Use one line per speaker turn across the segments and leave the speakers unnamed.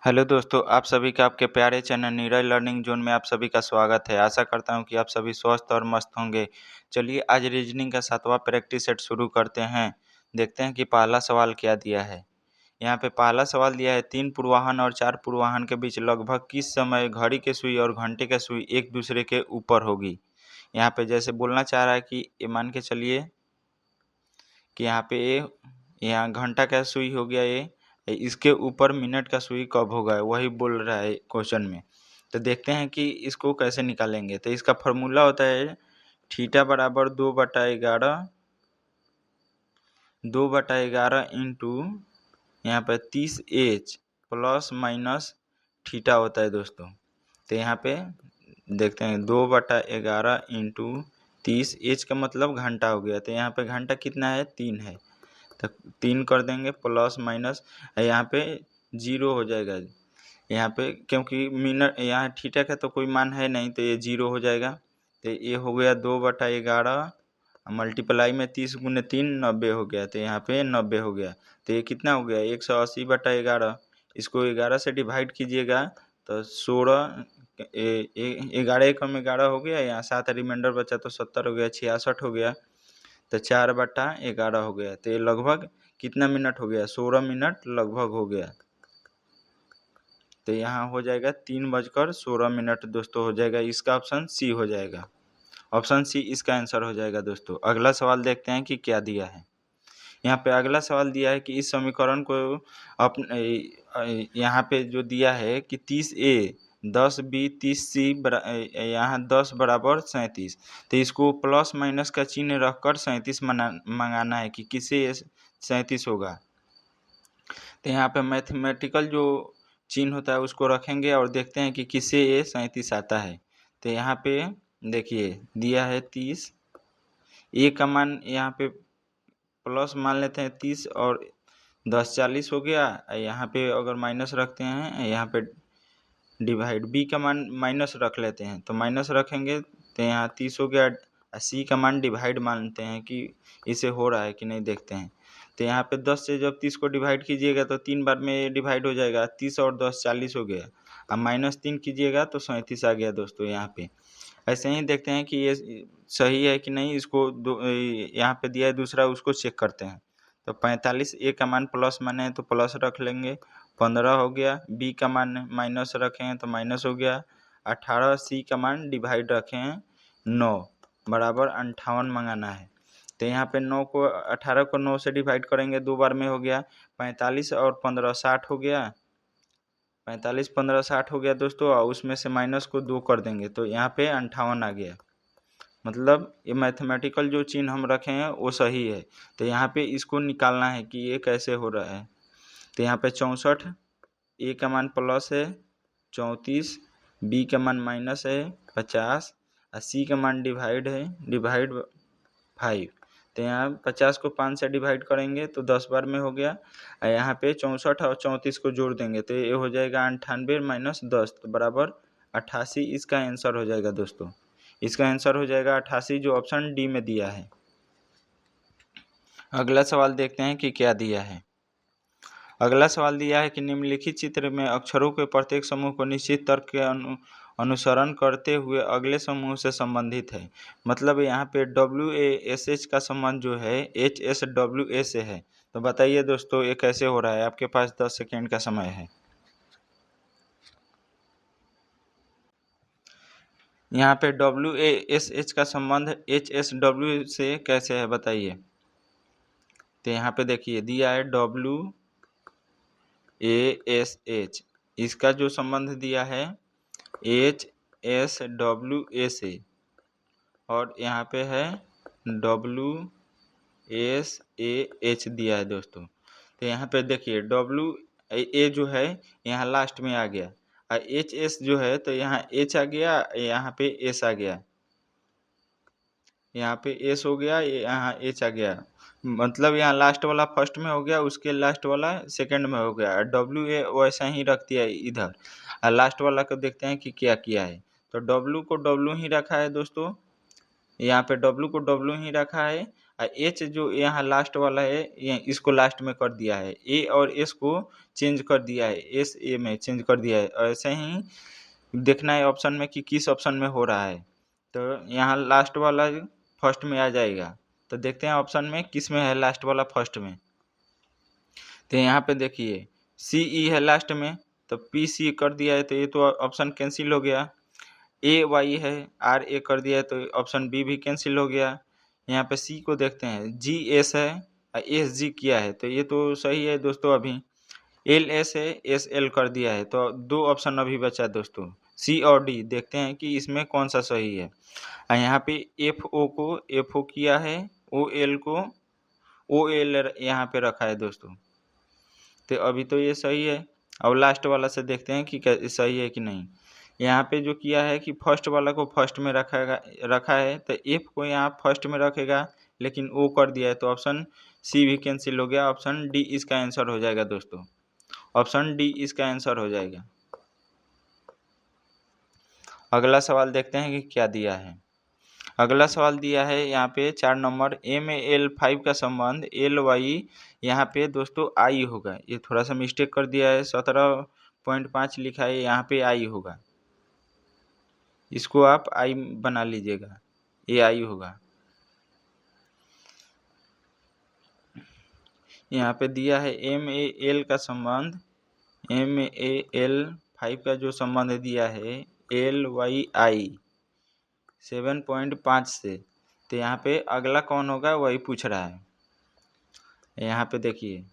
Hello दोस्तों, आप सभी का आपके प्यारे चैनल नीरज लर्निंग जोन में आप सभी का स्वागत है। आशा करता हूं कि आप सभी स्वस्थ और मस्त होंगे। चलिए आज रीजनिंग का 7वां प्रैक्टिस सेट शुरू करते हैं। देखते हैं कि पहला सवाल क्या दिया है। यहाँ पे पहला सवाल दिया है 3 पूर्वाह्न और 4 पूर्वाह्न के बीच लगभग किस समय घड़ी के सुई और घंटे के सुई एक दूसरे के ऊपर होगी। यहाँ पे जैसे बोलना चाह रहा है कि ये मान के चलिए कि यहाँ पे यहाँ घंटा का सुई हो गया इसके ऊपर मिनट का सुई कब होगा, वही बोल रहा है क्वेश्चन में। तो देखते हैं कि इसको कैसे निकालेंगे। तो इसका फॉर्मूला होता है थीटा बराबर 2/11 2/11 इंटू यहाँ पे 30H प्लस माइनस थीटा होता है दोस्तों। तो यहाँ पे देखते हैं 2/11 इंटू 30H का मतलब घंटा हो गया। तो यहाँ पे घंटा कितना है, 3 है। तो 3 कर देंगे प्लस माइनस यहाँ पे 0 हो जाएगा। यहाँ पे क्योंकि मिनट यहाँ थीटा का तो कोई मान है नहीं, तो ये 0 हो जाएगा। तो ये हो गया 2/11 मल्टीप्लाई में 30 गुने 3 90 हो गया। तो यहाँ पे 90 हो गया। तो ये कितना हो गया 180/11। इसको 11 से डिवाइड कीजिएगा तो 16 11 एकम 11 हो गया। यहाँ 7 रिमाइंडर बचा तो 70 हो गया, 66 हो गया। तो 4/11 हो गया। तो ये लगभग कितना मिनट हो गया, 16 मिनट लगभग हो गया। तो यहाँ हो जाएगा 3:16 दोस्तों हो जाएगा। इसका ऑप्शन सी हो जाएगा। ऑप्शन सी इसका आंसर हो जाएगा दोस्तों। अगला सवाल देखते हैं कि क्या दिया है। यहाँ पे अगला सवाल दिया है कि इस समीकरण को यहाँ पे जो दिया है कि 30A 10B 30C यहाँ 10 बराबर 37। तो इसको प्लस माइनस का चिन्ह रखकर 37 मंगाना है कि किससे 37 होगा। तो यहाँ पे मैथमेटिकल जो चिन्ह होता है उसको रखेंगे और देखते हैं कि किससे ये 37 आता है। तो यहाँ पे देखिए दिया है 30, ए का मान यहाँ पे प्लस मान लेते हैं 30 और 10 40 हो गया। यहाँ पे अगर माइनस रखते हैं यहाँ पे डिवाइड, बी का मान माइनस रख लेते हैं तो माइनस रखेंगे तो यहाँ 30 हो गया। सी का मान डिवाइड मानते हैं कि इसे हो रहा है कि नहीं देखते हैं। तो यहाँ पे 10 से जब 30 को डिवाइड कीजिएगा तो 3 बार में डिवाइड हो जाएगा। 30 और 10 40 हो गया। अब -3 कीजिएगा तो 37 आ गया दोस्तों। यहाँ पे ऐसे ही देखते हैं कि ये सही है कि नहीं। इसको यहाँ पे दिया है दूसरा, उसको चेक करते हैं। तो 45 ए का मान प्लस माने हैं तो प्लस रख लेंगे, 15 हो गया। बी का मान माइनस रखे हैं तो माइनस हो गया। 18 सी का मान डिवाइड रखे हैं 9 बराबर 58 मंगाना है। तो यहाँ पे 9 को 18 को 9 से डिवाइड करेंगे, 2 बार में हो गया। 45 और 15 60 हो गया। 45 15 60 हो गया दोस्तों। और उसमें से माइनस को 2 कर देंगे तो यहाँ पे 58 आ गया। मतलब ये मैथमेटिकल जो चिन्ह हम रखे हैं वो सही है। तो यहाँ पे इसको निकालना है कि ये कैसे हो रहा है। तो यहाँ पे 64 ए का मान प्लस है 34, बी का मान माइनस है 50 और सी का मान डिवाइड है डिवाइड 5। तो यहाँ 50 को 5 से डिवाइड करेंगे तो 10 बार में हो गया। यहाँ पे 64 और 34 को जोड़ देंगे तो ये हो जाएगा 98 माइनस 10 तो बराबर 88। इसका आंसर हो जाएगा दोस्तों। इसका आंसर हो जाएगा 88 जो ऑप्शन डी में दिया है। अगला सवाल देखते हैं कि क्या दिया है। अगला सवाल दिया है कि निम्नलिखित चित्र में अक्षरों के प्रत्येक समूह को निश्चित तर्क के अनुसरण करते हुए अगले समूह से संबंधित है। मतलब यहाँ पे WASH का संबंध जो है HSWA से है। तो बताइए दोस्तों ये कैसे हो रहा है। आपके पास 10 सेकेंड का समय है। यहाँ पे WASH का संबंध HSW से कैसे है बताइए। तो यहाँ पे देखिए दिया है WASH, इसका जो संबंध दिया है HSWA से, और यहाँ पे है WSAH दिया है दोस्तों। तो यहाँ पे देखिए WA जो है यहाँ लास्ट में आ गया और HS जो है तो यहाँ H आ गया, यहाँ पे S आ गया, यहाँ पे S हो गया, यहाँ H आ गया। मतलब यहाँ लास्ट वाला फर्स्ट में हो गया, उसके लास्ट वाला सेकंड में हो गया। WA वैसा ही रख दिया इधर। और लास्ट वाला को देखते हैं कि क्या किया है। तो W को W ही रखा है दोस्तों। यहाँ पे W को W ही रखा है एच जो यहाँ लास्ट वाला है इसको लास्ट में कर दिया है, ए और एस को चेंज कर दिया है, एस ए में चेंज कर दिया है। ऐसे ही देखना है ऑप्शन में कि किस ऑप्शन में हो रहा है, तो यहाँ लास्ट वाला फर्स्ट में आ जाएगा। तो देखते हैं ऑप्शन में किस में है लास्ट वाला फर्स्ट में। तो यहाँ पे देखिए सी ई है लास्ट में, तो पी सी कर दिया है तो ये तो ऑप्शन कैंसिल हो गया। ए वाई है, आर ए कर दिया है तो ऑप्शन बी भी कैंसिल हो गया। यहाँ पे सी को देखते हैं, जी एस है, एस जी किया है तो ये तो सही है दोस्तों। अभी एल एस है, एस एल कर दिया है, तो दो ऑप्शन अभी बचा दोस्तों, सी और डी। देखते हैं कि इसमें कौन सा सही है। यहाँ पे एफ ओ को एफ ओ किया है, ओ एल को ओ एल यहाँ पे रखा है दोस्तों, तो अभी तो ये सही है। अब लास्ट वाला से देखते हैं कि सही है कि नहीं। यहाँ पे जो किया है कि फर्स्ट वाला को फर्स्ट में रखा है, तो एफ को यहाँ फर्स्ट में रखेगा, लेकिन ओ कर दिया है तो ऑप्शन सी भी कैंसिल हो गया। ऑप्शन डी इसका आंसर हो जाएगा दोस्तों, ऑप्शन डी इसका आंसर हो जाएगा। अगला सवाल देखते हैं कि क्या दिया है। अगला सवाल दिया है यहाँ पे 4 नंबर, एम ए एल 5 का संबंध एल वाई यहाँ पे दोस्तों आई होगा। ये थोड़ा सा मिस्टेक कर दिया है, 17.5 लिखा है, यहाँ पे आई होगा, इसको आप आई बना लीजिएगा, ये आई होगा। यहाँ पे दिया है एम ए एल का संबंध, एम ए एल 5 का जो संबंध दिया है एल वाई आई 7.5 से, तो यहाँ पे अगला कौन होगा वही पूछ रहा है। यहाँ पे देखिए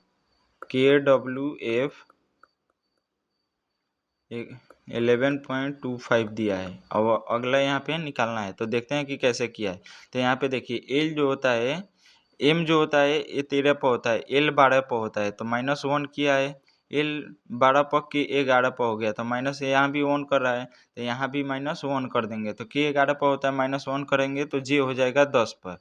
के डब्ल्यू एफ 11.25 दिया है। अब अगला यहाँ पे निकालना है, तो देखते हैं कि कैसे किया है। तो यहाँ पे देखिए एल जो होता है, एम जो होता है ये 13 पर होता है, एल 12 पर होता है, तो -1 किया है, एल 12 पर के 11 पर हो गया, तो माइनस यहाँ भी 1 कर रहा है, तो यहाँ भी -1 कर देंगे, तो के 11 पर होता है -1 करेंगे तो जे हो जाएगा 10 पर।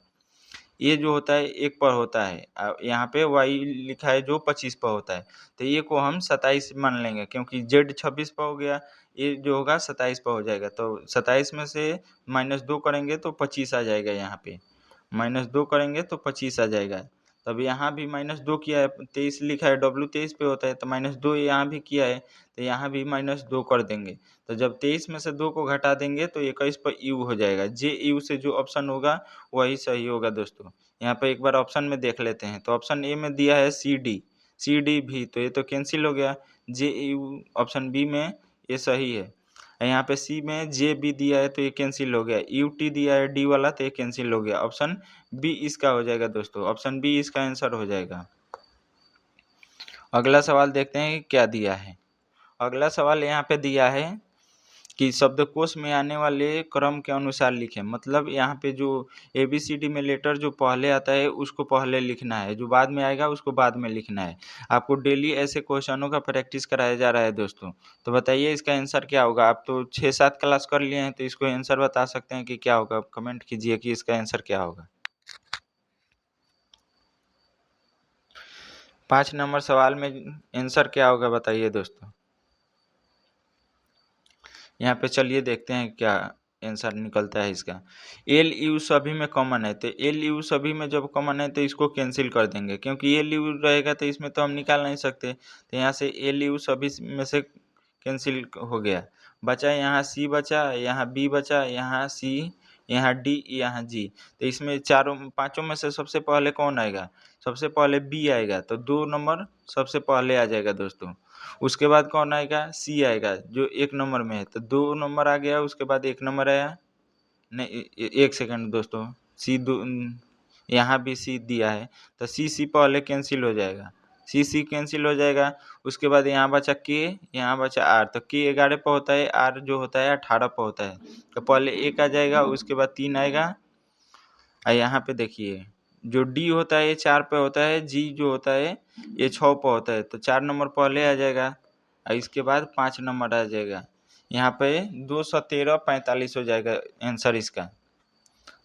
ये जो होता है 1 पर होता है, यहाँ पे वाई लिखा है जो 25 पर होता है, तो ये को हम 27 मान लेंगे क्योंकि जेड 26 पर हो गया, ये जो होगा 27 पर हो जाएगा। तो 27 में से -2 करेंगे तो 25 आ जाएगा, यहाँ पे -2 करेंगे तो 25 आ जाएगा। तब यहाँ भी -2 किया है, 23 लिखा है, डब्ल्यू 23 पे होता है, तो -2 यहाँ भी किया है, तो यहाँ भी -2 कर देंगे। तो जब 23 में से 2 को घटा देंगे तो 21 पर यू हो जाएगा। जे यू से जो ऑप्शन होगा वही सही होगा दोस्तों। यहाँ पर एक बार ऑप्शन में देख लेते हैं, तो ऑप्शन ए में दिया है सी डी भी, तो ये तो कैंसिल हो गया। जे यू ऑप्शन बी में ये सही है। यहाँ पे सी में जे बी दिया है तो ये कैंसिल हो गया, यू टी दिया है डी वाला तो ये कैंसिल हो गया। ऑप्शन बी इसका हो जाएगा दोस्तों, ऑप्शन बी इसका आंसर हो जाएगा। अगला सवाल देखते हैं कि क्या दिया है। अगला सवाल यहाँ पे दिया है कि शब्दकोश में आने वाले क्रम के अनुसार लिखें। मतलब यहाँ पे जो ABCD में लेटर जो पहले आता है उसको पहले लिखना है, जो बाद में आएगा उसको बाद में लिखना है। आपको डेली ऐसे क्वेश्चनों का प्रैक्टिस कराया जा रहा है दोस्तों। तो बताइए इसका आंसर क्या होगा। आप तो 6-7 क्लास कर लिए हैं तो इसको आंसर बता सकते हैं कि क्या होगा। कमेंट कीजिए कि इसका आंसर क्या होगा। 5 नंबर सवाल में आंसर क्या होगा बताइए दोस्तों। यहाँ पे चलिए देखते हैं क्या आंसर निकलता है इसका। एल यू सभी में कॉमन है, तो एल यू सभी में जब कॉमन है तो इसको कैंसिल कर देंगे, क्योंकि एल यू रहेगा तो इसमें तो हम निकाल नहीं सकते। तो यहाँ से एल यू सभी में से कैंसिल हो गया, बचा यहाँ सी, बचा यहाँ बी, बचा यहाँ सी, यहाँ डी, यहाँ जी। तो इसमें पाँचों में से सबसे पहले कौन आएगा, सबसे पहले बी आएगा, तो 2 नंबर सबसे पहले आ जाएगा दोस्तों। उसके बाद कौन आएगा, सी आएगा जो 1 नंबर में है, तो 2 नंबर आ गया, उसके बाद 1 नंबर आया। नहीं, 1 सेकंड दोस्तों, सी यहाँ भी सी दिया है, तो सी पहले कैंसिल हो जाएगा, सी कैंसिल हो जाएगा। उसके बाद यहाँ बचा के, यहाँ बचा आर, तो के 11 पर होता है, आर जो होता है 18 पर होता है, तो पहले 1 आ जाएगा, उसके बाद 3 आएगा। और यहाँ पे देखिए जो डी होता है ये 4 पे होता है, जी जो होता है ये 6 पे होता है, तो 4 नंबर पहले आ जाएगा और इसके बाद 5 नंबर आ जाएगा। यहाँ पे 213-45 हो जाएगा आंसर इसका,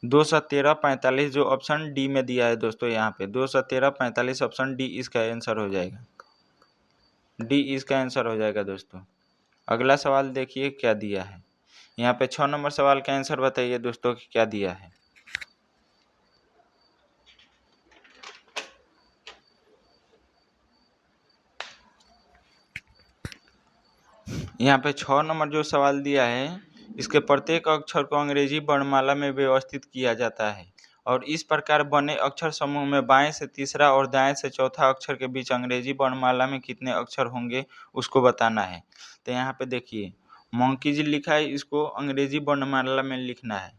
213-45 जो ऑप्शन डी में दिया है दोस्तों। यहाँ पे 213-45 ऑप्शन डी इसका आंसर हो जाएगा, डी इसका आंसर हो जाएगा दोस्तों। अगला सवाल देखिए क्या दिया है। यहाँ पे 6 नंबर सवाल का आंसर बताइए दोस्तों कि क्या दिया है। यहाँ पे 6 नंबर जो सवाल दिया है, इसके प्रत्येक अक्षर को अंग्रेजी वर्णमाला में व्यवस्थित किया जाता है और इस प्रकार बने अक्षर समूह में बाएं से तीसरा और दाएं से चौथा अक्षर के बीच अंग्रेजी वर्णमाला में कितने अक्षर होंगे उसको बताना है। तो यहाँ पे देखिए मंकीज लिखा है, इसको अंग्रेजी वर्णमाला में लिखना है।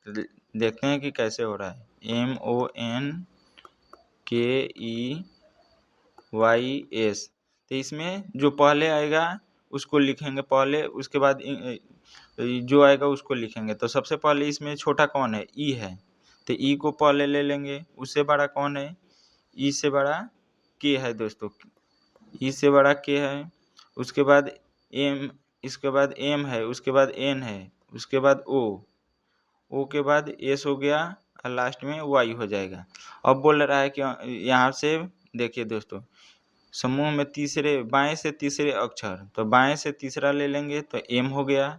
तो देखते हैं कि कैसे हो रहा है। MONKEYS। तो इसमें जो पहले आएगा उसको लिखेंगे पहले, उसके बाद जो आएगा उसको लिखेंगे। तो सबसे पहले इसमें छोटा कौन है? ई है, तो ई को पहले ले लेंगे। उससे बड़ा कौन है? ई से बड़ा के है दोस्तों, ई से बड़ा के है। उसके बाद एम, इसके बाद एम है, उसके बाद एन है, उसके बाद ओ के बाद एस हो गया और लास्ट में वाई हो जाएगा। अब बोल रहा है कि यहाँ से देखिए दोस्तों, समूह में तीसरे बाएं से तीसरे अक्षर, तो बाएं से तीसरा ले लेंगे तो एम हो गया,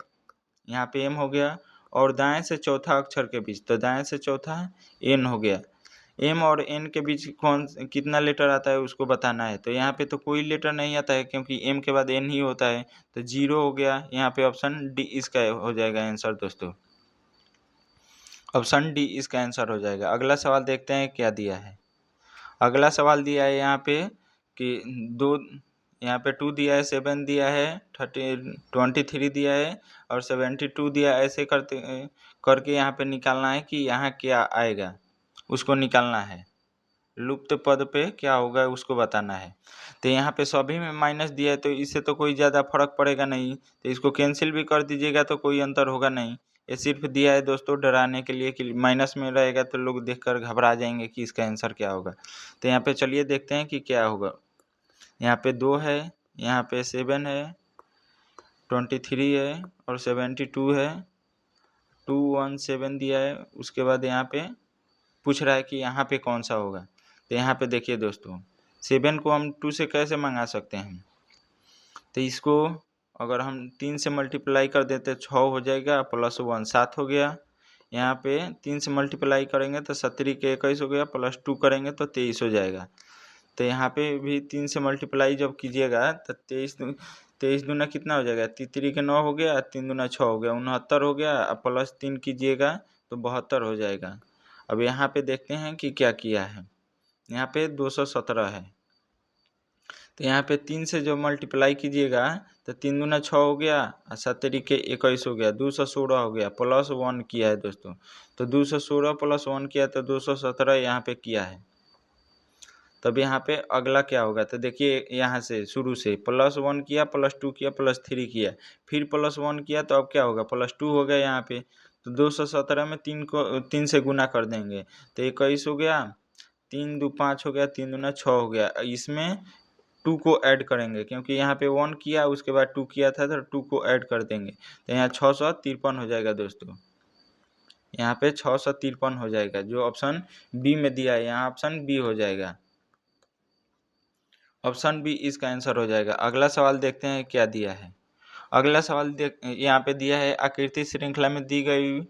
यहाँ पे एम हो गया। और दाएं से चौथा अक्षर के बीच, तो दाएं से चौथा एन हो गया। एम और एन के बीच कितना लेटर आता है उसको बताना है। तो यहाँ पे तो कोई लेटर नहीं आता है क्योंकि एम के बाद एन ही होता है, तो 0 हो गया। यहाँ पे ऑप्शन डी इसका हो जाएगा आंसर दोस्तों, ऑप्शन डी इसका आंसर हो जाएगा। अगला सवाल देखते हैं क्या दिया है। अगला सवाल दिया है यहाँ पे कि यहाँ पे 2 दिया है, 7 दिया है, 23 दिया है और 72 दिया है। ऐसे करके यहाँ पे निकालना है कि यहाँ क्या आएगा उसको निकालना है। लुप्त पद पे क्या होगा उसको बताना है। तो यहाँ पे सभी में माइनस दिया है, तो इससे तो कोई ज़्यादा फर्क पड़ेगा नहीं, तो इसको कैंसिल भी कर दीजिएगा तो कोई अंतर होगा नहीं। ये सिर्फ दिया है दोस्तों डराने के लिए कि माइनस में रहेगा तो लोग देखकर घबरा जाएंगे कि इसका आंसर क्या होगा। तो यहाँ पे चलिए देखते हैं कि क्या होगा। यहाँ पे 2 है, यहाँ पे 7 है, 23 है और 72 है, 217 दिया है। उसके बाद यहाँ पे पूछ रहा है कि यहाँ पे कौन सा होगा। तो यहाँ पे देखिए दोस्तों, 7 को हम 2 से कैसे मंगा सकते हैं? तो इसको अगर हम 3 से मल्टीप्लाई कर देते 6 हो जाएगा, प्लस 1 7 हो गया। यहाँ पे 3 से मल्टीप्लाई करेंगे तो 17 के 21 हो गया, प्लस 2 करेंगे तो 23 हो जाएगा। तो यहाँ पे भी 3 से मल्टीप्लाई जब कीजिएगा तो 23 दूना कितना हो जाएगा? 3 के 9 हो गया, 3 दूना 6 हो गया, 69 हो गया। अब प्लस 3 कीजिएगा तो 72 हो जाएगा। अब यहाँ पे देखते हैं कि क्या किया है। यहाँ पे 217 है, तो यहाँ पे 3 से जो मल्टीप्लाई कीजिएगा तो 3 दूना 6 हो गया और 17 के 21 हो गया, 216 हो गया, प्लस 1 किया है दोस्तों। तो 216 प्लस 1 किया तो 217 यहाँ पे किया है। तब यहाँ पे अगला क्या होगा? तो देखिए यहाँ से शुरू से प्लस 1 किया, प्लस 2 किया, प्लस 3 किया, फिर प्लस 1 किया, तो अब क्या होगा? प्लस 2 हो गया यहाँ पे। तो 217 में 3 से गुना कर देंगे तो 21 हो गया, 3 दो 5 हो गया, 3 दूना 6 हो गया। इसमें 2 को ऐड करेंगे क्योंकि यहाँ पे 1 किया उसके बाद 2 किया था, तो 2 को ऐड कर देंगे तो यहाँ 653 हो जाएगा दोस्तों। यहाँ पे 653 हो जाएगा, जो ऑप्शन बी में दिया है यहाँ ऑप्शन बी हो जाएगा, ऑप्शन बी इसका आंसर हो जाएगा। अगला सवाल देखते हैं क्या दिया है। अगला सवाल यहाँ पे दिया है, आकृति श्रृंखला में दी गई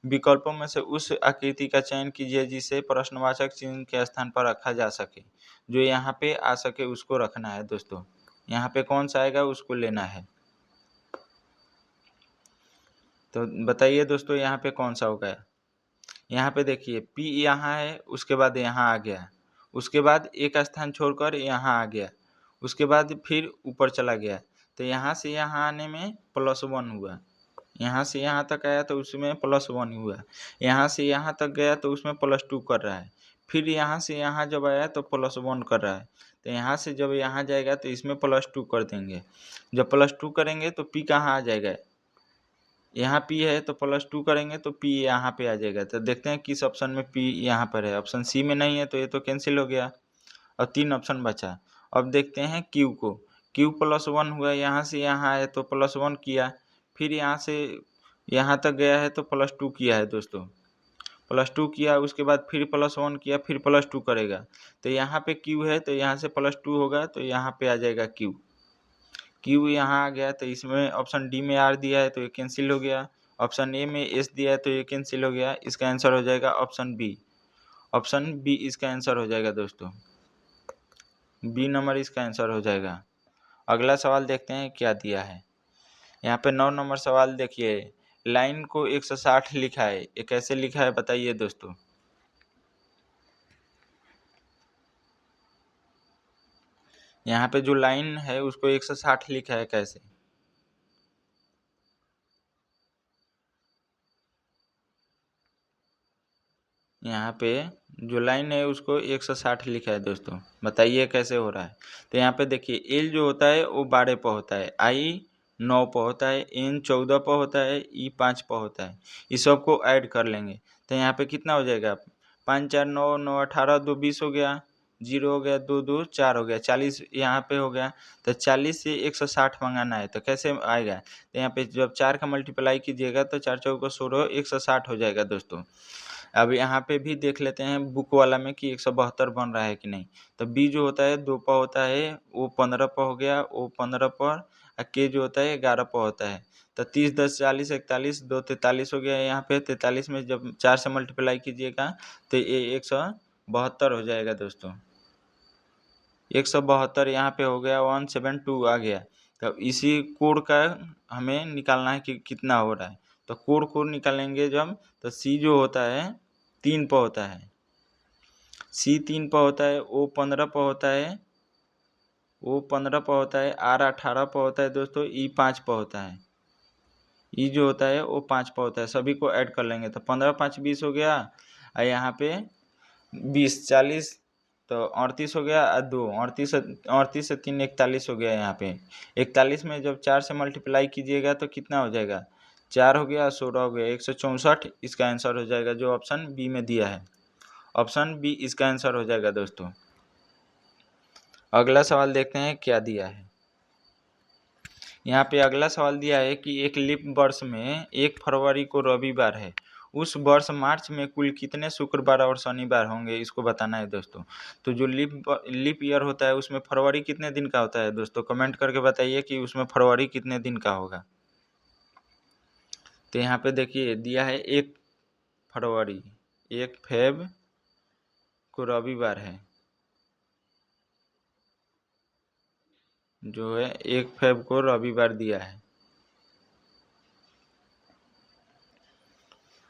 विकल्पों में से उस आकृति का चयन कीजिए जिसे प्रश्नवाचक चिन्ह के स्थान पर रखा जा सके। जो यहाँ पे आ सके उसको रखना है दोस्तों, यहाँ पे कौन सा आएगा उसको लेना है। तो बताइए दोस्तों यहाँ पे कौन सा होगा? यहाँ पे देखिए P यहाँ है, उसके बाद यहाँ आ गया, उसके बाद एक स्थान छोड़कर यहाँ आ गया, उसके बाद फिर ऊपर चला गया। तो यहाँ से यहाँ आने में प्लस 1 हुआ, यहाँ से यहाँ तक आया तो उसमें प्लस 1 हुआ, यहाँ से यहाँ तक गया तो उसमें प्लस 2 कर रहा है, फिर यहाँ से यहाँ जब आया तो प्लस 1 कर रहा है। तो यहाँ से जब यहाँ जाएगा तो इसमें प्लस 2 कर देंगे। जब प्लस 2 करेंगे तो P कहाँ आ जाएगा? यहाँ P है तो प्लस 2 करेंगे तो P यहाँ पे आ जाएगा। तो देखते हैं किस ऑप्शन में P यहाँ पर है। ऑप्शन सी में नहीं है तो ये तो कैंसिल हो गया और 3 ऑप्शन बचा। अब देखते हैं Q को, Q प्लस 1 हुआ, यहाँ से यहाँ आया तो प्लस 1 किया, फिर यहाँ से यहाँ तक गया है तो प्लस 2 किया है दोस्तों, प्लस 2 किया, उसके बाद फिर प्लस 1 किया, फिर प्लस 2 करेगा। तो यहाँ पे Q है तो यहाँ से प्लस 2 होगा तो यहाँ पे आ जाएगा Q यहाँ आ गया। तो इसमें ऑप्शन डी में R दिया है तो ये कैंसिल हो गया, ऑप्शन ए में S दिया है तो ये कैंसिल हो गया। इसका आंसर हो जाएगा ऑप्शन बी, ऑप्शन बी इसका आंसर हो जाएगा दोस्तों, बी नंबर इसका आंसर हो जाएगा। अगला सवाल देखते हैं क्या दिया है। यहाँ पे 9 नंबर सवाल देखिए, लाइन को 160 लिखा है, ये कैसे लिखा है बताइए दोस्तों। यहाँ पे जो लाइन है उसको 160 लिखा है कैसे? यहाँ पे जो लाइन है उसको 160 लिखा है दोस्तों, बताइए कैसे हो रहा है। तो यहाँ पे देखिए, एल जो होता है वो 12 पर होता है, आई 9 पर होता है, एन 14 पर होता है, ई 5 पर होता है। इस सब को ऐड कर लेंगे तो यहाँ पे कितना हो जाएगा, 5 4 9 9 18 2 20 हो गया, 0 हो गया, 2 2 4 हो गया, 40 यहाँ पे हो गया। तो 40 से 160 मंगाना है तो कैसे आएगा, तो यहाँ पे जब 4 का मल्टीप्लाई कीजिएगा तो 4 4 16 160 हो जाएगा दोस्तों। अब यहाँ पे भी देख लेते हैं बुक वाला में कि 172 बन रहा है कि नहीं। तो बी जो होता है 2 पर होता है, वो 15 पर हो गया, वो 15 पर, और के जो होता है 11 पर होता है। तो 30 10 40 41 2 43 हो गया। यहाँ पे 43 में जब 4 से मल्टीप्लाई कीजिएगा तो ये 172 हो जाएगा दोस्तों। 172 यहाँ पे हो गया, 172 आ गया। तो इसी कोड का हमें निकालना है कि कितना हो रहा है। तो कोड को निकालेंगे जब, तो सी जो होता है 3 पर होता है, सी 3 पर होता है, ओ 15 पर होता है, ओ 15 पर होता है, आर 18 पर होता है दोस्तों, ई 5 पर होता है, ई जो होता है वो 5 पर होता है। सभी को ऐड कर लेंगे तो 15 5 20 हो गया, और यहाँ पे 20 40 तो 38 हो गया, और 2 38 से 3 41 हो गया। यहाँ पे 41 में जब 4 से मल्टीप्लाई कीजिएगा तो कितना हो जाएगा, 4 हो गया, 16 हो गया, 164 इसका आंसर हो जाएगा जो ऑप्शन बी में दिया है। ऑप्शन बी इसका आंसर हो जाएगा दोस्तों। अगला सवाल देखते हैं क्या दिया है। यहाँ पे अगला सवाल दिया है कि एक लीप वर्ष में 1 फरवरी को रविवार है, उस वर्ष मार्च में कुल कितने शुक्रवार और शनिवार होंगे, इसको बताना है दोस्तों। तो जो लीप ईयर होता है उसमें फरवरी कितने दिन का होता है दोस्तों, कमेंट करके बताइए कि उसमें फरवरी कितने दिन का होगा। तो यहाँ पे देखिए दिया है 1 फरवरी, 1 फेब को रविवार है, जो है 1 फेब को रविवार दिया है।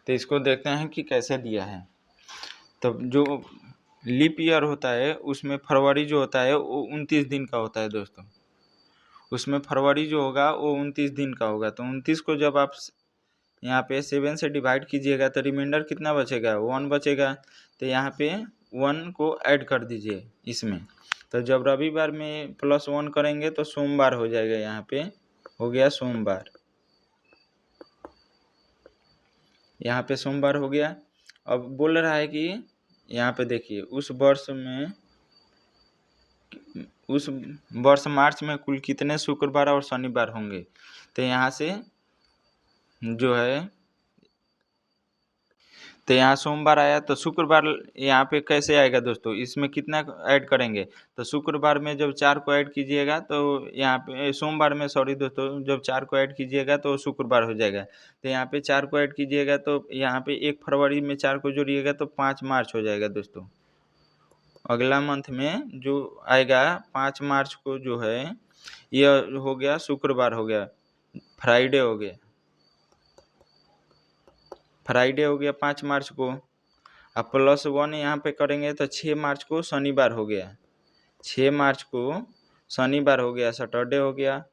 तो इसको देखते हैं कि कैसे दिया है। तो जो लीप ईयर होता है उसमें फरवरी जो होता है वो 29 दिन का होता है दोस्तों। उसमें फरवरी जो होगा वो 29 दिन का होगा। तो 29 को जब आप यहाँ पे 7 से डिवाइड कीजिएगा तो रिमाइंडर कितना बचेगा, 1 बचेगा। तो यहाँ पे 1 को ऐड कर दीजिए इसमें। तो जब रविवार में +1 करेंगे तो सोमवार हो जाएगा। यहाँ पे हो गया सोमवार, यहाँ पे सोमवार हो गया। अब बोल रहा है कि यहाँ पे देखिए उस वर्ष मार्च में कुल कितने शुक्रवार और शनिवार होंगे। तो यहाँ से जो है, तो यहाँ सोमवार आया तो शुक्रवार यहाँ पे कैसे आएगा दोस्तों, इसमें कितना ऐड करेंगे। तो शुक्रवार में जब 4 को ऐड कीजिएगा तो यहाँ पे सोमवार में, सॉरी दोस्तों, जब 4 को ऐड कीजिएगा तो शुक्रवार हो जाएगा। तो यहाँ पे 4 को ऐड कीजिएगा तो यहाँ पे 1 फरवरी में 4 को जोड़िएगा तो 5 मार्च हो जाएगा दोस्तों। अगला मंथ में जो आएगा 5 मार्च को जो है ये हो गया शुक्रवार, हो गया फ्राइडे, हो गया फ्राइडे हो गया 5 मार्च को। अब +1 यहाँ पे करेंगे तो 6 मार्च को शनिवार हो गया, 6 मार्च को शनिवार हो गया, सैटरडे हो गया।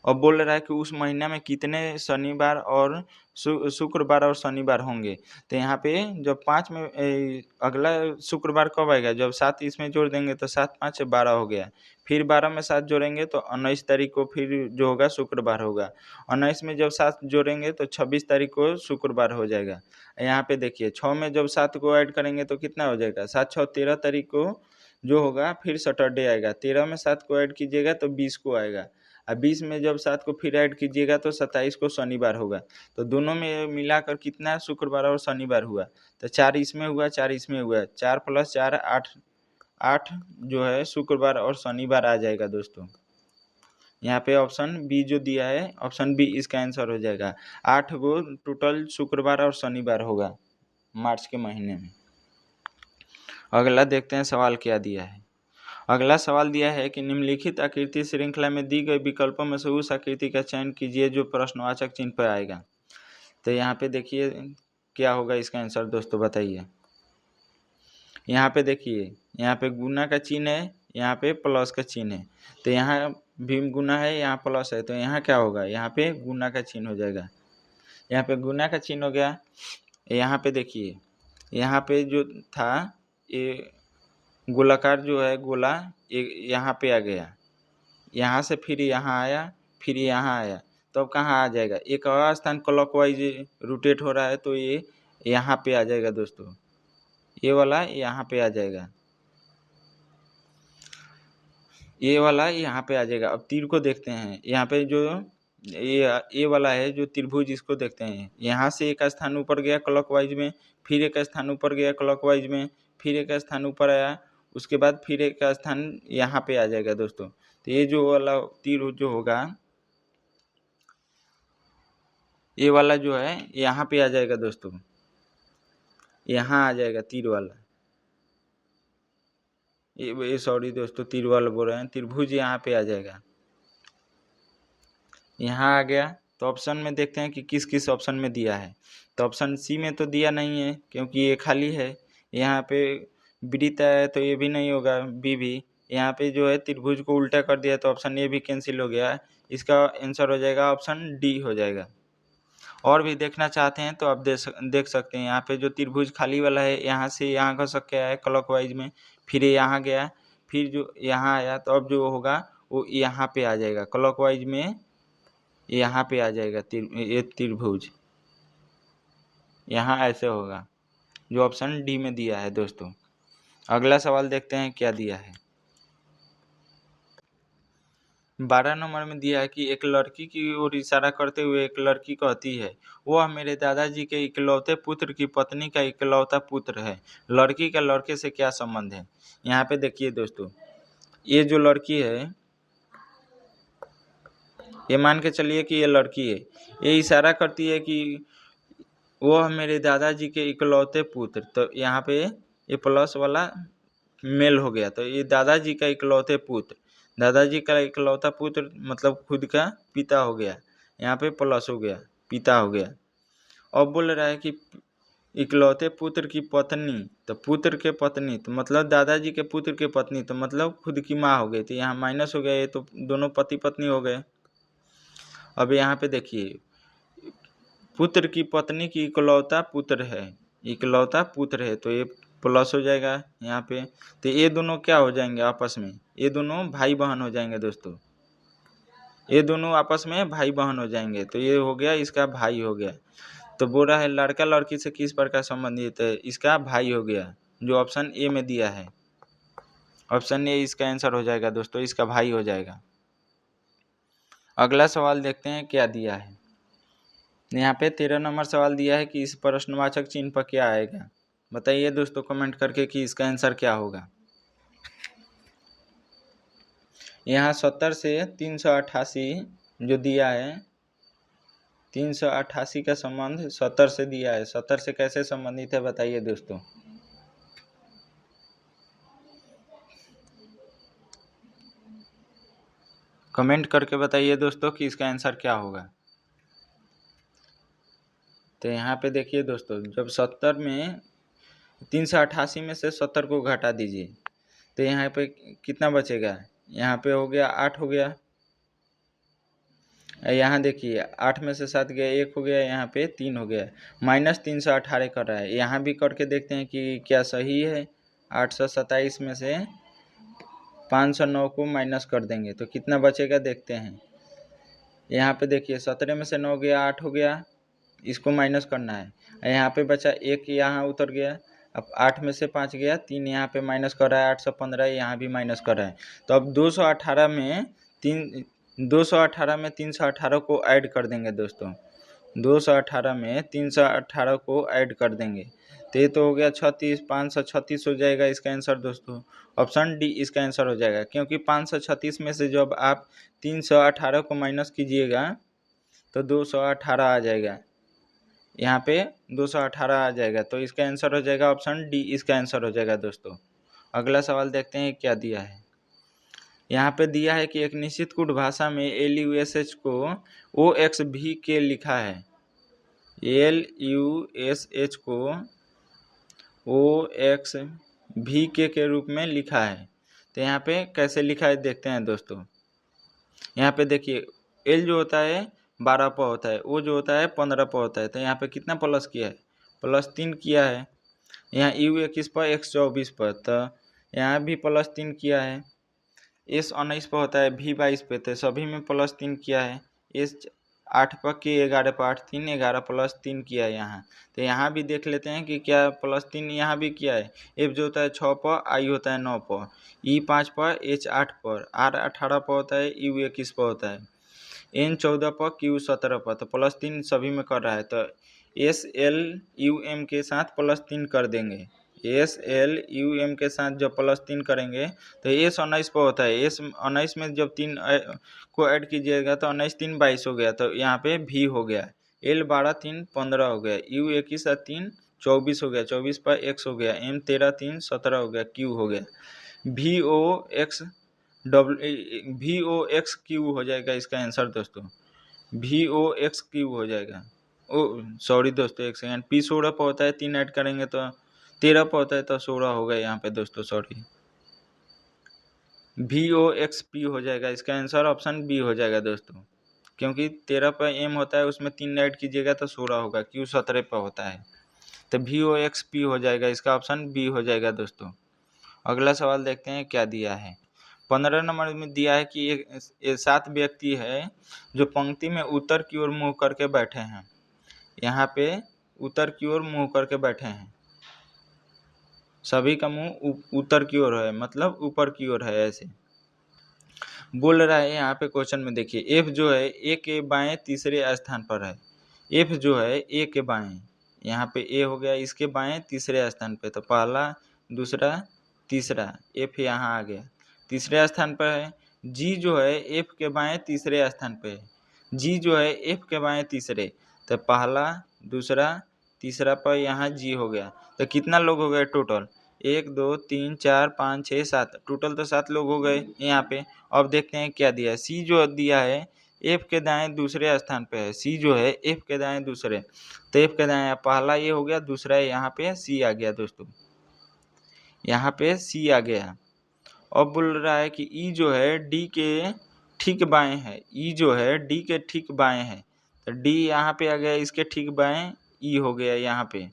और बोल रहा है कि उस महीना में कितने शनिवार और शुक्रवार और शनिवार होंगे। तो यहाँ पे जब 5 में अगला शुक्रवार कब आएगा, जब 7 इसमें जोड़ देंगे तो 7 5 12 हो गया। फिर 12 में 7 जोड़ेंगे तो 19 तारीख को फिर जो होगा शुक्रवार होगा। 19 में जब 7 जोड़ेंगे तो 26 तारीख को शुक्रवार हो जाएगा। यहाँ पे देखिए 6 में जब 7 को ऐड करेंगे तो कितना हो जाएगा, 7 6 13 तारीख को जो होगा फिर सैटरडे आएगा। 13 में 7 को ऐड कीजिएगा तो 20 को आएगा। 20 में जब 7 को फिर ऐड कीजिएगा तो 27 को शनिवार होगा। तो दोनों में मिलाकर कितना शुक्रवार और शनिवार हुआ, तो 4 इसमें हुआ, 4 इसमें हुआ, 4 + 4 8, 8 जो है शुक्रवार और शनिवार आ जाएगा दोस्तों। यहाँ पे ऑप्शन बी जो दिया है, ऑप्शन बी इसका आंसर हो जाएगा। 8 गो टोटल शुक्रवार और शनिवार होगा मार्च के महीने में। अगला देखते हैं सवाल क्या दिया है। अगला सवाल दिया है कि निम्नलिखित आकृति श्रृंखला में दी गई विकल्पों में से उस आकृति का चयन कीजिए जो प्रश्नवाचक चिन्ह पर आएगा। तो यहाँ पे देखिए क्या होगा इसका आंसर दोस्तों, बताइए। यहाँ पे देखिए, यहाँ पे गुना का चिन्ह है, यहाँ पे प्लस का चिन्ह है। तो यहाँ भी गुना है, यहाँ प्लस है, तो यहाँ क्या होगा, यहाँ पे गुना का चिन्ह हो जाएगा। यहाँ पे गुना का चिन्ह हो गया। यहाँ पे देखिए, यहाँ पे जो था ये गोलाकार जो है गोला, यहाँ पे आ गया, यहाँ से फिर यहाँ आया, फिर यहाँ आया, तो अब कहाँ आ जाएगा, एक और स्थान क्लॉकवाइज रोटेट हो रहा है, तो ये यहाँ पे आ जाएगा दोस्तों, ये वाला यहाँ पे आ जाएगा, ये वाला यहाँ पे आ जाएगा। अब तीर को देखते हैं, यहाँ पे जो ये वाला है जो त्रिभुज, इसको देखते हैं। यहाँ से एक स्थान ऊपर गया क्लॉकवाइज में, फिर एक स्थान ऊपर गया क्लॉकवाइज में, फिर एक स्थान ऊपर आया, उसके बाद फिर एक स्थान यहाँ पे आ जाएगा दोस्तों। तो ये जो वाला तीर जो होगा, ये वाला जो है यहाँ पे आ जाएगा दोस्तों, यहाँ आ जाएगा तीर वाला। ये सॉरी दोस्तों, तीर वाला बोल रहे हैं, त्रिभुज यहाँ पे आ जाएगा, यहाँ आ गया। तो ऑप्शन में देखते हैं कि किस किस ऑप्शन में दिया है। तो ऑप्शन सी में तो दिया नहीं है क्योंकि ये खाली है। यहाँ पे वृत्त है तो ये भी नहीं होगा, बी भी। यहाँ पे जो है त्रिभुज को उल्टा कर दिया तो ऑप्शन ए भी कैंसिल हो गया। इसका आंसर हो जाएगा ऑप्शन डी हो जाएगा। और भी देखना चाहते हैं तो आप देख सकते हैं, यहाँ पे जो त्रिभुज खाली वाला है, यहाँ से यहाँ घसक के आया क्लॉकवाइज में, फिर यहाँ गया, फिर जो यहाँ आया, तो अब जो होगा वो यहाँ पे आ जाएगा क्लॉकवाइज में, यहाँ पे आ जाएगा ये त्रिभुज, यहाँ ऐसे होगा, जो ऑप्शन डी में दिया है दोस्तों। अगला सवाल देखते हैं क्या दिया है। 12 नंबर में दिया है कि एक लड़की की ओर इशारा करते हुए एक लड़की कहती है, वह मेरे दादाजी के इकलौते पुत्र की पत्नी का इकलौता पुत्र है। लड़की का लड़के से क्या संबंध है। यहाँ पे देखिए दोस्तों, ये जो लड़की है, ये मान के चलिए कि ये लड़की है, ये इशारा करती है कि वह मेरे दादाजी के इकलौते पुत्र। तो यहाँ पे ये प्लस वाला मेल हो गया, तो ये दादाजी का इकलौते पुत्र, दादाजी का इकलौता पुत्र मतलब खुद का पिता हो गया, यहाँ पे प्लस हो गया, पिता हो गया। अब बोल रहा है कि इकलौते पुत्र की पत्नी, तो पुत्र के पत्नी तो मतलब दादाजी के पुत्र के पत्नी, तो मतलब खुद की माँ हो गई, तो यहाँ माइनस हो गया, ये तो दोनों पति पत्नी हो गए। अब यहाँ पे देखिए, पुत्र की पत्नी की इकलौता पुत्र है, इकलौता पुत्र है, तो ये प्लस हो जाएगा यहाँ पे। तो ये दोनों क्या हो जाएंगे आपस में, ये दोनों भाई बहन हो जाएंगे दोस्तों, ये दोनों आपस में भाई बहन हो जाएंगे। तो ये हो गया, इसका भाई हो गया। तो बोल रहा है लड़का लड़की से किस प्रकार संबंधित है, इसका भाई हो गया, जो ऑप्शन ए में दिया है, ऑप्शन ए इसका आंसर हो जाएगा दोस्तों, इसका भाई हो जाएगा। अगला सवाल देखते हैं क्या दिया है। यहाँ पे 13 नंबर सवाल दिया है कि इस प्रश्नवाचक चिन्ह पर क्या आएगा। बताइए दोस्तों कमेंट करके कि इसका आंसर क्या होगा। यहाँ 70 से 388 जो दिया है, 388 का संबंध 70 से दिया है, 70 से कैसे संबंधित है बताइए दोस्तों। कमेंट करके बताइए दोस्तों कि इसका आंसर क्या होगा। तो यहाँ पे देखिए दोस्तों, जब 70 में 388 में से 70 को घटा दीजिए तो यहाँ पे कितना बचेगा, यहाँ पे हो गया 8 हो गया। यहाँ देखिए 8 में से 7 गया, 1 हो गया, यहाँ पे 3 हो गया, माइनस 318 कर रहा है। यहाँ भी करके देखते हैं कि क्या सही है। 827 में से 509 को माइनस कर देंगे तो कितना बचेगा देखते हैं। यहाँ पे देखिए 17 में से 9 गया, 8 हो गया, इसको माइनस करना है। यहाँ पे बचा 1, यहाँ उतर गया। अब 8 में से 5 गया, 3 यहाँ पे माइनस कर रहा है, 815 यहाँ भी माइनस कर रहा है। तो अब 218 में 318 को ऐड कर देंगे दोस्तों, 218 में 318 को ऐड कर देंगे तो ये तो हो गया 36, 536 हो जाएगा इसका आंसर दोस्तों। ऑप्शन डी इसका आंसर हो जाएगा, क्योंकि 536 में से जब आप 318 को माइनस कीजिएगा तो 218 आ जाएगा, यहाँ पे 218 आ जाएगा, तो इसका आंसर हो जाएगा ऑप्शन डी, इसका आंसर हो जाएगा दोस्तों। अगला सवाल देखते हैं क्या दिया है। यहाँ पे दिया है कि एक निश्चित कूट भाषा में LUSH को OXV के लिखा है, LUSH को OXV के रूप में लिखा है। तो यहाँ पे कैसे लिखा है देखते हैं दोस्तों। यहाँ पे देखिए L जो होता है 12 पर होता है, O जो होता है 15 पर होता है। तो यहाँ पे कितना प्लस किया है, +3 किया है। यहाँ U21 पर, X 24 पर, तो यहाँ भी +3 किया है। S 19 पर होता है, V 22 पे, तो सभी में +3 किया है। S 8 पर, K 11 पर, 8 3 11 +3 किया है यहाँ। तो यहाँ भी देख लेते हैं कि क्या +3 यहाँ भी किया है। F जो होता है 6 पर, I होता है 9 पर, E 5 पर, H 8 पर, R 18 पर होता है, U 21 पर होता है, N 14 पर, Q 17 पर। तो +3 सभी में कर रहा है, तो SLUM के साथ +3 कर देंगे। SLUM के साथ जब +3 करेंगे तो S 19 पर होता है। S 19 में जब 3 को ऐड कीजिएगा तो 19 3 22 हो गया, तो यहाँ पे V हो गया। L 12 3 15 हो गया, U 21 और 3 24 हो गया, 24 पर X हो गया, M 13 3 17 हो गया, Q हो गया। VOXQ हो जाएगा इसका आंसर दोस्तों, VOXQ हो जाएगा। सॉरी दोस्तों, एक सेकेंड, P 16 पर होता है, 3 ऐड करेंगे तो 13 पर होता है, तो 16 हो गया यहाँ पे दोस्तों, सॉरी। VOXP हो जाएगा इसका आंसर, ऑप्शन बी हो जाएगा दोस्तों, क्योंकि 13 पर M होता है, उसमें 3 ऐड कीजिएगा तो 16 होगा, Q 17 पर होता है, तो VOXP हो जाएगा इसका, ऑप्शन बी हो जाएगा दोस्तों। अगला सवाल देखते हैं क्या दिया है। 15 नंबर में दिया है कि एक 7 व्यक्ति है जो पंक्ति में उत्तर की ओर मुँह करके बैठे हैं। यहाँ पे उत्तर की ओर मुँह करके बैठे हैं, सभी का मुंह उत्तर की ओर है, मतलब ऊपर की ओर है, ऐसे बोल रहा है। यहाँ पे क्वेश्चन में देखिए, F जो है A के बाएं तीसरे स्थान पर है। F जो है A के बाएं, यहाँ पे A हो गया, इसके बाएं तीसरे स्थान पे, तो पहला दूसरा तीसरा, F यहाँ आ गया, तीसरे स्थान पर है। G जो है F के बाएं तीसरे स्थान पे है, G जो है F के बाएं तीसरे, तो पहला दूसरा तीसरा पर यहाँ G हो गया। तो कितना लोग हो गए टोटल, 1 2 3 4 5 6 7, टोटल तो 7 लोग हो गए यहाँ पे। अब देखते हैं क्या दिया है। C जो दिया है F के दाएं दूसरे स्थान पे है, C जो है F के दाएं दूसरे, तो F के दाएं पहला ये हो गया, दूसरा यहाँ पे C आ गया दोस्तों, यहाँ पे C आ गया। अब बोल रहा है कि E जो है D के ठीक बाएं है, E जो है D के ठीक बाएं है, तो D यहाँ पे आ गया, इसके ठीक बाएं E हो गया यहाँ पे।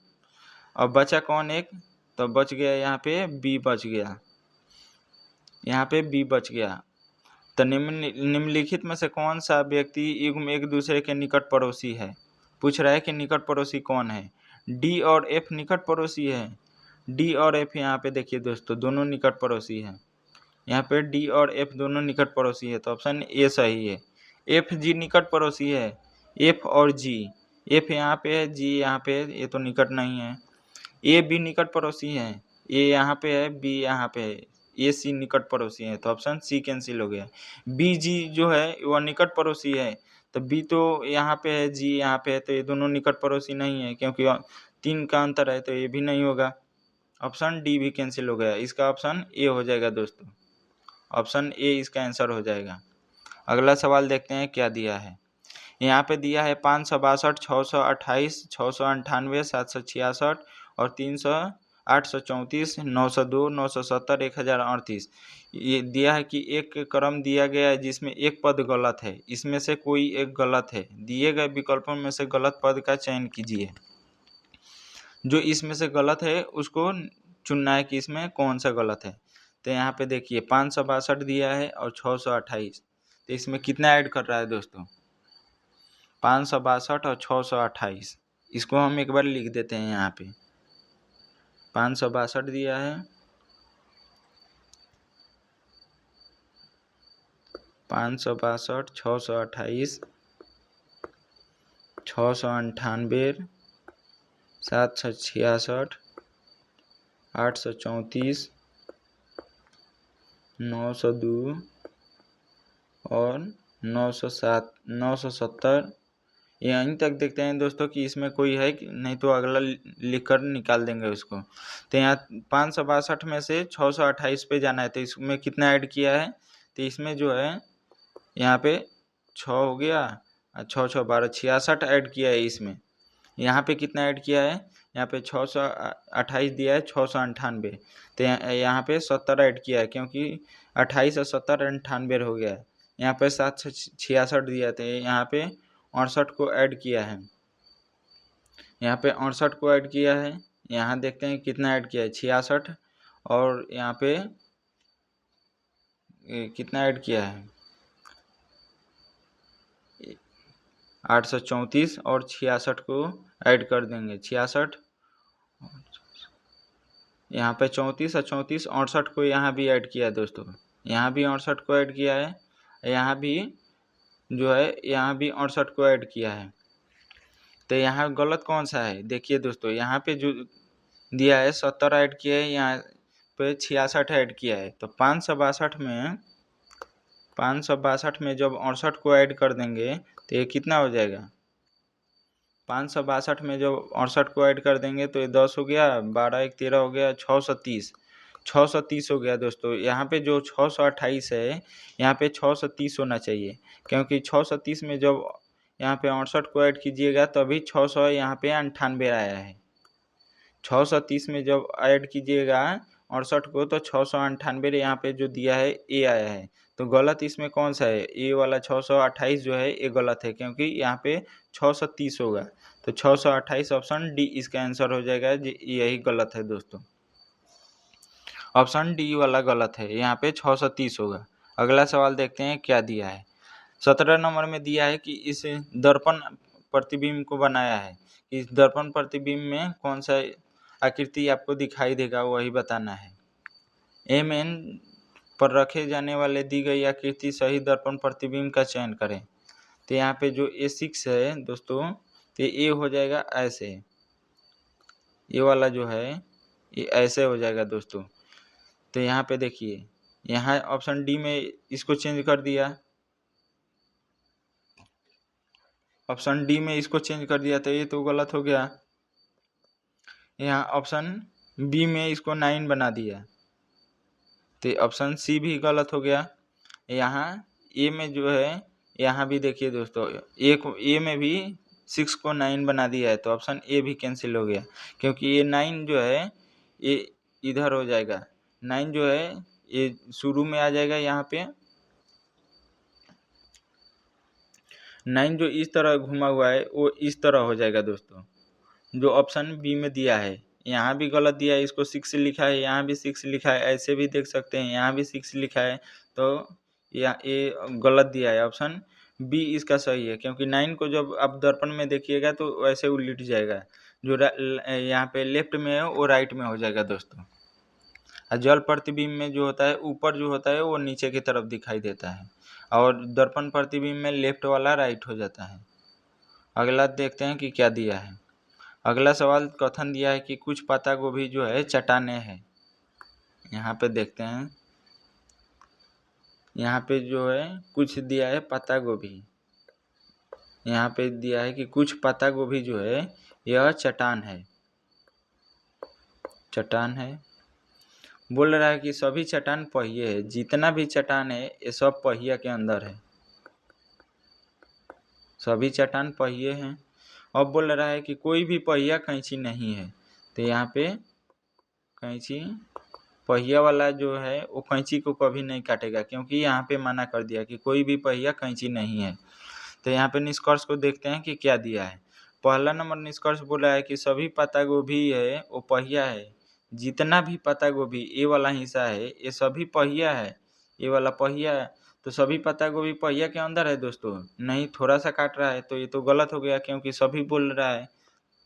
अब बचा कौन एक, तो बच गया यहाँ पे B बच गया, यहाँ पे B बच गया। तो निम्नलिखित में से कौन सा व्यक्ति युग्म एक दूसरे के निकट पड़ोसी है। पूछ रहा है कि निकट पड़ोसी कौन है। D और F निकट पड़ोसी है, D और F यहाँ पे देखिए दोस्तों, दोनों निकट पड़ोसी है। यहाँ पे D और F दोनों निकट पड़ोसी है, तो ऑप्शन ए सही है। F G निकट पड़ोसी है, F और G, F यहाँ पे है, G यहाँ पे है, ये तो निकट नहीं है। A B निकट पड़ोसी है, A यहाँ पे है, B यहाँ पे है, A C निकट पड़ोसी है, तो ऑप्शन C कैंसिल हो गया। B G जो है वह निकट पड़ोसी है, तो B तो यहाँ पे है, G यहाँ पे है, तो ये दोनों निकट पड़ोसी नहीं है, क्योंकि 3 का अंतर है, तो ये भी नहीं होगा। ऑप्शन डी भी कैंसिल हो गया, इसका ऑप्शन ए हो जाएगा दोस्तों, ऑप्शन ए इसका आंसर हो जाएगा। अगला सवाल देखते हैं क्या दिया है। यहाँ पे दिया है 562, 628, 698, 766 और 300, 834, 902, 970, 1038। ये दिया है कि एक क्रम दिया गया है जिसमें एक पद गलत है, इसमें से कोई एक गलत है। दिए गए विकल्पों में से गलत पद का चयन कीजिए। जो इसमें से गलत है उसको चुनना है कि इसमें कौन सा गलत है। तो यहाँ पे देखिए 562 दिया है और 628, तो इसमें कितना ऐड कर रहा है दोस्तों, 562 और 628। इसको हम एक बार लिख देते हैं। यहाँ पे 562 दिया है, 562, 628, 698, 766, 834, 902 और 970। यहीं तक देखते हैं दोस्तों कि इसमें कोई है कि नहीं, तो अगला लिखकर निकाल देंगे उसको। तो यहाँ 562 में से 628 पे जाना है, तो इसमें कितना ऐड किया है, तो इसमें जो है यहाँ पे 6 हो गया, 6 6 12 66 ऐड किया है इसमें। यहाँ पे कितना ऐड किया है, यहाँ पे 628 दिया है, 698, तो यहाँ पे 70 ऐड किया है, क्योंकि 28 और 70 98 हो गया है। यहाँ पे 766 दिया था, यहाँ पे 68 को ऐड किया है, यहाँ पे 68 को ऐड किया है। यहाँ देखते हैं कितना ऐड किया है, 66, और यहाँ पे कितना ऐड किया है, 834, और 66 को ऐड कर देंगे, 66, यहाँ पे 34 और 34 68 को यहाँ भी ऐड किया है दोस्तों, यहाँ भी 68 को ऐड किया है, यहाँ भी जो है यहाँ भी 68 को ऐड किया है। तो यहाँ गलत कौन सा है, देखिए दोस्तों, यहाँ पे जो दिया है 70 ऐड किया है, यहाँ पे 66 ऐड किया है, तो 562 में जब 68 को ऐड कर देंगे तो ये कितना हो जाएगा, 562 में जब 68 को ऐड कर देंगे तो ये 10 हो गया, 12 1 13 हो गया, 630 हो गया दोस्तों। यहाँ पे जो 628 है, यहाँ पे 630 होना चाहिए, क्योंकि 630 में जब यहाँ पे 68 को ऐड कीजिएगा तभी 600 यहाँ पे 98 आया है। 630 में जब ऐड कीजिएगा 68 को तो 698 यहाँ पे जो दिया है ए आया है। तो गलत इसमें कौन सा है, ए वाला 628 जो है ये गलत है, क्योंकि यहाँ पे 630 होगा, तो 628 ऑप्शन डी इसका आंसर हो जाएगा, यही गलत है दोस्तों, ऑप्शन डी वाला गलत है, यहाँ पे 630 होगा। अगला सवाल देखते हैं क्या दिया है। 17 नंबर में दिया है कि इस दर्पण प्रतिबिंब को बनाया है, इस दर्पण प्रतिबिंब में कौन सा आकृति आपको दिखाई देगा वही बताना है। एम पर रखे जाने वाले दी गई आकृति सही दर्पण प्रतिबिंब का चयन करें। तो यहाँ पे जो A6 है दोस्तों, तो ये हो जाएगा ऐसे, ये वाला जो है ये ऐसे हो जाएगा दोस्तों। तो यहाँ पे देखिए, यहाँ ऑप्शन डी में इसको चेंज कर दिया, ऑप्शन डी में इसको चेंज कर दिया, तो ये तो गलत हो गया। यहाँ ऑप्शन बी में इसको 9 बना दिया, तो ऑप्शन सी भी गलत हो गया। यहाँ ए में जो है, यहाँ भी देखिए दोस्तों, ए में भी 6 को 9 बना दिया है, तो ऑप्शन ए भी कैंसिल हो गया, क्योंकि ये 9 जो है ये इधर हो जाएगा, 9 जो है ये शुरू में आ जाएगा, यहाँ पे 9 जो इस तरह घुमा हुआ है वो इस तरह हो जाएगा दोस्तों, जो ऑप्शन बी में दिया है। यहाँ भी गलत दिया है, इसको 6 लिखा है, यहाँ भी 6 लिखा है, ऐसे भी देख सकते हैं, यहाँ भी 6 लिखा है, तो ये गलत दिया है, ऑप्शन बी इसका सही है, क्योंकि 9 को जब आप दर्पण में देखिएगा तो वैसे उलट जाएगा, जो यहाँ पे लेफ्ट में है वो राइट में हो जाएगा दोस्तों। और जल प्रतिबिंब में जो होता है ऊपर जो होता है वो नीचे की तरफ दिखाई देता है, और दर्पण प्रतिबिंब में लेफ्ट वाला राइट हो जाता है। अगला देखते हैं कि क्या दिया है। अगला सवाल कथन दिया है कि कुछ पत्ता गोभी जो है चट्टाने हैं। यहाँ पे देखते हैं, यहाँ पे जो है कुछ दिया है पत्ता गोभी, यहाँ पे दिया है कि कुछ पत्ता गोभी जो है यह चट्टान है, चट्टान है। बोल रहा है कि सभी चट्टान पहिए है, जितना भी चट्टान है ये सब पहिया के अंदर है, सभी चट्टान पहिए हैं। अब बोल रहा है कि कोई भी पहिया कैंची नहीं है, तो यहाँ पे कैंची पहिया वाला जो है वो कैंची को कभी नहीं काटेगा, क्योंकि यहाँ पे मना कर दिया कि कोई भी पहिया कैंची नहीं है। तो यहाँ पे निष्कर्ष को देखते हैं कि क्या दिया है। पहला नंबर निष्कर्ष बोला है कि सभी पत्ता गोभी है वो पहिया है, जितना भी पत्ता गोभी ये वाला हिस्सा है ये सभी पहिया है, ये वाला पहिया है, तो सभी पत्ता गोभी पहिया के अंदर है दोस्तों, नहीं थोड़ा सा काट रहा है, तो ये तो गलत हो गया, क्योंकि सभी बोल रहा है।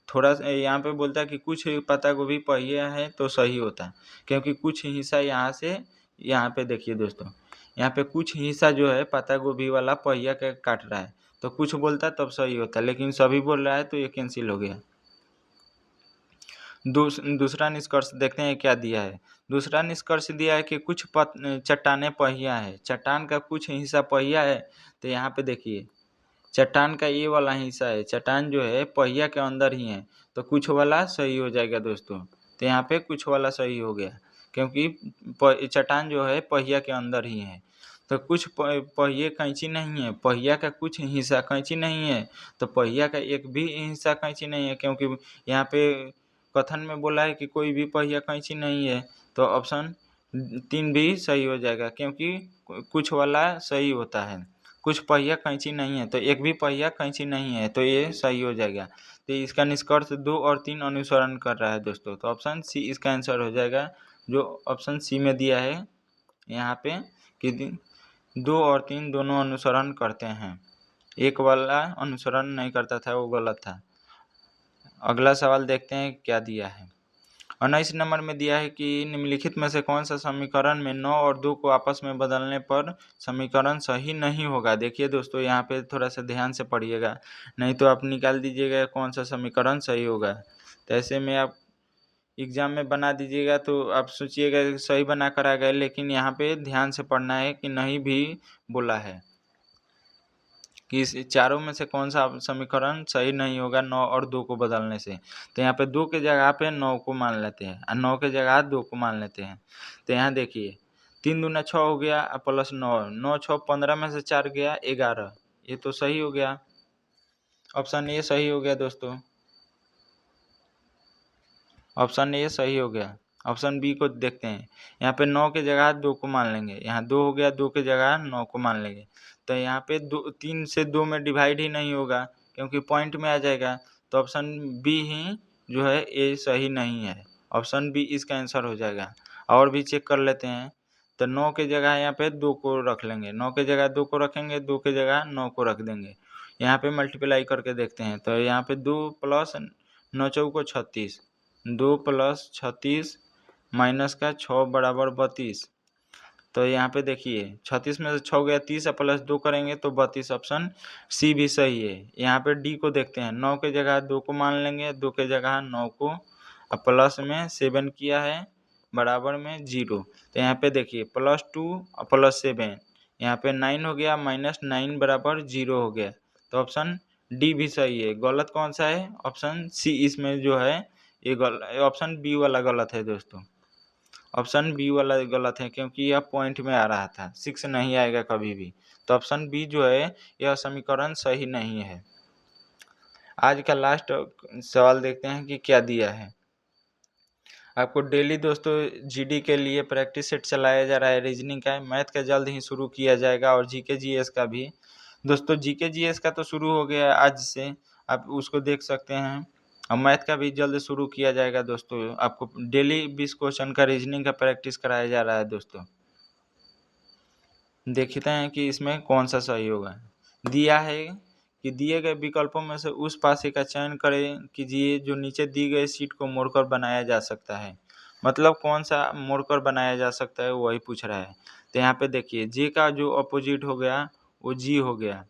थोड़ा सा यहाँ पे बोलता है कि कुछ पत्ता गोभी पहिया है तो सही होता, क्योंकि कुछ हिस्सा यहाँ से यहाँ पे देखिए दोस्तों, यहाँ पे कुछ हिस्सा जो है पत्ता गोभी वाला पहिया के काट रहा है, तो कुछ बोलता तब सही होता, लेकिन सभी बोल रहा है तो ये कैंसिल हो गया। दूसरा निष्कर्ष देखते हैं क्या दिया है। दूसरा निष्कर्ष दिया है कि कुछ चट्टानें पहिया है, चट्टान का कुछ हिस्सा पहिया है, तो यहाँ पे देखिए चट्टान का ये वाला हिस्सा है, चट्टान जो है पहिया के अंदर ही है, तो कुछ वाला सही हो जाएगा दोस्तों। तो यहाँ पे कुछ वाला सही हो गया, क्योंकि चट्टान जो है पहिया के अंदर ही है। तो कुछ पहिए कैंची नहीं है, पहिया का कुछ हिस्सा कैंची नहीं है, तो पहिया का एक भी हिस्सा कैंची नहीं है, क्योंकि यहाँ पे कथन में बोला है कि कोई भी पहिया कैंची नहीं है। तो ऑप्शन 3 भी सही हो जाएगा, क्योंकि कुछ वाला सही होता है। कुछ पहिया कैंची नहीं है, तो एक भी पहिया कैंची नहीं है, तो ये सही हो जाएगा। तो इसका निष्कर्ष 2 और 3 अनुसरण कर रहा है दोस्तों। तो ऑप्शन सी इसका आंसर हो जाएगा, जो ऑप्शन सी में दिया है यहाँ पे कि 2 और 3 दोनों अनुसरण करते हैं। एक वाला अनुसरण नहीं करता था, वो गलत था। अगला सवाल देखते हैं क्या दिया है। 19 नंबर में दिया है कि निम्नलिखित में से कौन सा समीकरण में 9 और 2 को आपस में बदलने पर समीकरण सही नहीं होगा। देखिए दोस्तों, यहाँ पे थोड़ा सा ध्यान से पढ़िएगा, नहीं तो आप निकाल दीजिएगा कौन सा समीकरण सही होगा। तो ऐसे में आप एग्जाम में बना दीजिएगा तो आप सोचिएगा कि सही बना कर आ गए, लेकिन यहाँ पे ध्यान से पढ़ना है कि नहीं भी बोला है कि इस चारों में से कौन सा समीकरण सही नहीं होगा 9 और 2 को बदलने से। तो यहाँ पे 2 के जगह पे 9 को मान लेते हैं और 9 के जगह 2 को मान लेते हैं। तो यहाँ देखिए 3 दूना 6 हो गया प्लस 9, 9 6 15 में से 4 गया 11, ये तो सही हो गया। ऑप्शन ए सही हो गया दोस्तों, ऑप्शन ए सही हो गया। ऑप्शन बी को देखते हैं, यहाँ पे 9 के जगह 2 को मान लेंगे, यहाँ 2 हो गया, 2 के जगह 9 को मान लेंगे। तो यहाँ पे 3 से 2 में डिवाइड ही नहीं होगा, क्योंकि पॉइंट में आ जाएगा। तो ऑप्शन बी ही जो है ए सही नहीं है, ऑप्शन बी इसका आंसर हो जाएगा। और भी चेक कर लेते हैं। तो 9 के जगह यहाँ पे 2 को रख लेंगे, 9 के जगह 2 को रखेंगे, 2 के जगह 9 को रख देंगे। यहाँ पे मल्टीप्लाई करके देखते हैं, तो यहाँ पे 2 प्लस 9 चौको 36, 2 प्लस 36 माइनस का 6 बराबर 32। तो यहाँ पे देखिए 36 में से 6 गया 30 और प्लस 2 करेंगे तो 32, ऑप्शन सी भी सही है। यहाँ पे डी को देखते हैं, 9 के जगह 2 को मान लेंगे, 2 के जगह 9 को, और प्लस में 7 किया है बराबर में 0। तो यहाँ पे देखिए +2 और +7, यहाँ पे 9 हो गया, -9 बराबर 0 हो गया। तो ऑप्शन डी भी सही है। गलत कौन सा है? ऑप्शन सी इसमें जो है ये ऑप्शन बी वाला गलत है दोस्तों, ऑप्शन बी वाला गलत है, क्योंकि यह पॉइंट में आ रहा था, 6 नहीं आएगा कभी भी। तो ऑप्शन बी जो है यह समीकरण सही नहीं है। आज का लास्ट सवाल देखते हैं कि क्या दिया है। आपको डेली दोस्तों जीडी के लिए प्रैक्टिस सेट चलाया जा रहा है, रीजनिंग का, मैथ का जल्द ही शुरू किया जाएगा और जीके जीएस का भी। दोस्तों जीके जीएस का तो शुरू हो गया आज से, आप उसको देख सकते हैं, और मैथ का भी जल्द शुरू किया जाएगा दोस्तों। आपको डेली 20 क्वेश्चन का रीजनिंग का प्रैक्टिस कराया जा रहा है दोस्तों। देखते हैं कि इसमें कौन सा सही होगा। दिया है कि दिए गए विकल्पों में से उस पासे का चयन करें कीजिए जो नीचे दी गई सीट को मोड़कर बनाया जा सकता है। मतलब कौन सा मोड़कर बनाया जा सकता है वही पूछ रहा है। तो यहाँ पे देखिए जे का जो अपोजिट हो गया वो जी हो गया,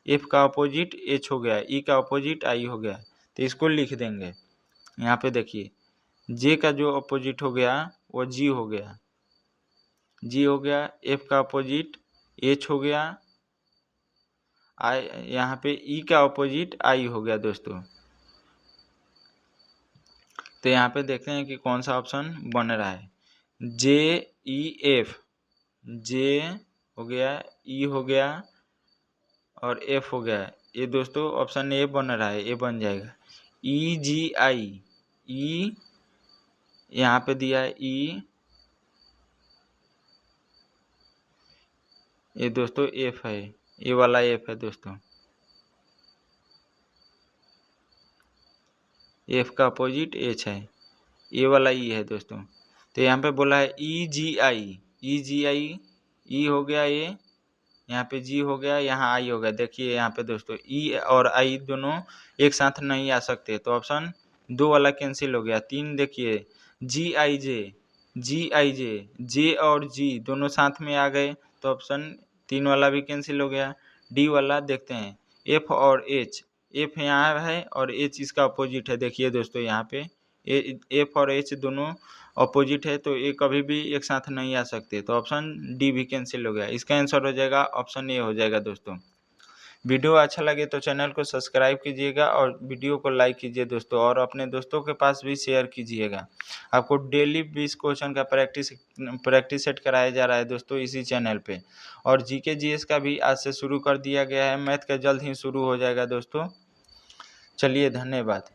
एफ का अपोजिट एच हो गया, ई का अपोजिट आई हो गया। तो इसको लिख देंगे। यहाँ पे देखिए जे का जो अपोजिट हो गया वो जी हो गया, जी हो गया, एफ का अपोजिट एच हो गया, आई, यहाँ पे ई का अपोजिट आई हो गया दोस्तों। तो यहाँ पे देखते हैं कि कौन सा ऑप्शन बन रहा है। जे ई एफ, जे हो गया, ई हो गया और एफ हो गया, ये दोस्तों ऑप्शन ए बन रहा है, ए बन जाएगा। ई जी आई, ई यहाँ पे दिया है ई, ये दोस्तों एफ है, ये वाला एफ है दोस्तों, एफ का अपोजिट एच है, ये वाला ई है दोस्तों। तो यहाँ पे बोला है ई जी आई, ई जी आई, ई हो गया ये, यहाँ पे जी हो गया, यहाँ आई हो गया। देखिए यहाँ पे दोस्तों ई और आई दोनों एक साथ नहीं आ सकते, तो ऑप्शन 2 वाला कैंसिल हो गया। 3 देखिए जी आई जे, जी आई जे, जे और जी दोनों साथ में आ गए, तो ऑप्शन 3 वाला भी कैंसिल हो गया। डी वाला देखते हैं, एफ और एच, एफ यहाँ है और एच इसका अपोजिट है। देखिए दोस्तों यहाँ पे एफ और एच दोनों अपोजिट है, तो ये कभी भी एक साथ नहीं आ सकते, तो ऑप्शन डी भी कैंसिल हो गया। इसका आंसर हो जाएगा ऑप्शन ए हो जाएगा दोस्तों। वीडियो अच्छा लगे तो चैनल को सब्सक्राइब कीजिएगा और वीडियो को लाइक कीजिए दोस्तों, और अपने दोस्तों के पास भी शेयर कीजिएगा। आपको डेली 20 क्वेश्चन का प्रैक्टिस सेट कराया जा रहा है दोस्तों इसी चैनल पे। और जीके जीएस का भी आज से शुरू कर दिया गया है, मैथ का जल्द ही शुरू हो जाएगा दोस्तों। चलिए, धन्यवाद।